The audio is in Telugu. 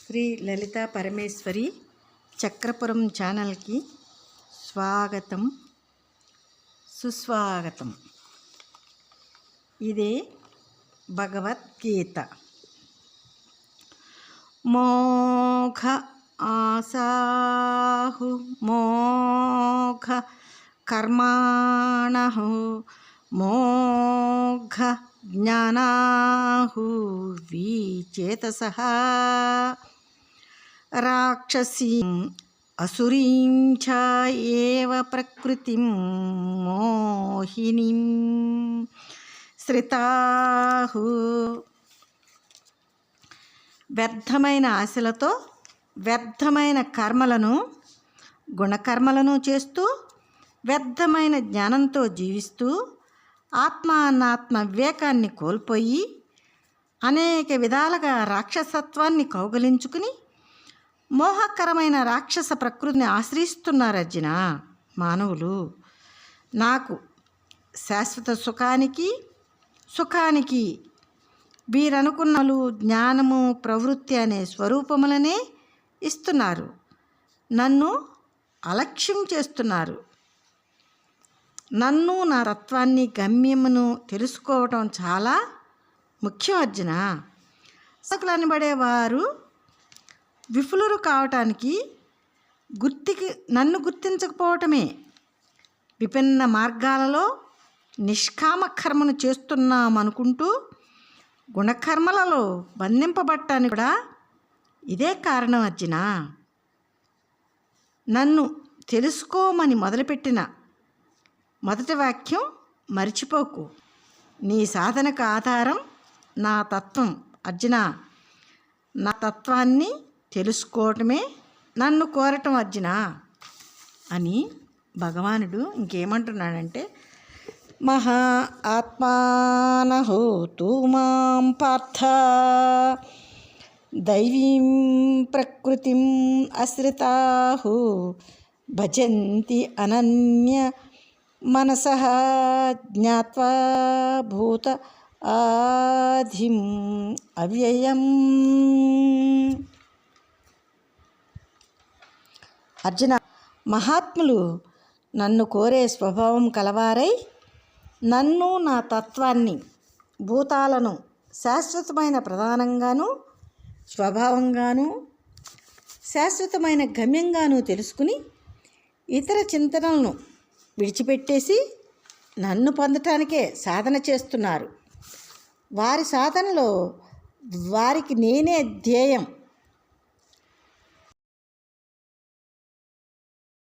శ్రీ లలితా పరమేశ్వరి చక్రపురం ఛానల్కి స్వాగతం సుస్వాగతం. ఇదే భగవద్గీత. మోఘ ఆసాహు మోఘ కర్మాణః మోఘ జ్ఞానాహు విచేతసః రాక్షసీం అసురీం చ ఏవ ప్రకృతిం మోహినీం శ్రితాహు. వ్యర్థమైన ఆశలతో వ్యర్థమైన కర్మలను గుణకర్మలను చేస్తూ వ్యర్థమైన జ్ఞానంతో జీవిస్తూ ఆత్మ అన్నాత్మ వివేకాన్ని కోల్పోయి అనేక విధాలుగా రాక్షసత్వాన్ని కౌగలించుకుని మోహకరమైన రాక్షస ప్రకృతిని ఆశ్రయిస్తున్నారు అర్జున. మానవులు నాకు శాశ్వత సుఖానికి వీరనుకున్నలు జ్ఞానము ప్రవృత్తి అనే స్వరూపములనే ఇస్తున్నారు. నన్ను అలక్ష్యం చేస్తున్నారు. నన్ను నా తత్వాన్ని గమ్యమును తెలుసుకోవటం చాలా ముఖ్యం అర్జున. అనబడేవారు విఫలురు కావటానికి నన్ను గుర్తించకపోవటమే. విభిన్న మార్గాలలో నిష్కామ కర్మను చేస్తున్నామనుకుంటూ గుణకర్మలలో బంధింపబట్టానికి కూడా ఇదే కారణం అర్జున. నన్ను తెలుసుకోమని మొదలుపెట్టిన మొదటి వాక్యం మర్చిపోకు. నీ సాధనకు ఆధారం నా తత్వం అర్జున. నా తత్వాన్ని తెలుసుకోవటమే నన్ను కోరటం అర్జున అని భగవానుడు ఇంకేమంటున్నాడంటే, మహా ఆత్మానహు తూ మాం పార్థ దైవీం ప్రకృతిం ఆశ్రితాహు భజంతి అనన్య మనసః జ్ఞాత్వా భూత ఆధిం అవ్యయం. అర్జున, మహాత్ములు నన్ను కోరే స్వభావం కలవారై నన్ను నా తత్వాన్ని భూతాలను శాశ్వతమైన ప్రధానంగాను స్వభావంగాను శాశ్వతమైన గమ్యంగాను తెలుసుకుని ఇతర చింతనలను విడిచిపెట్టేసి నన్ను పొందటానికే సాధన చేస్తున్నారు. వారి సాధనలో వారికి నేనే ధ్యేయం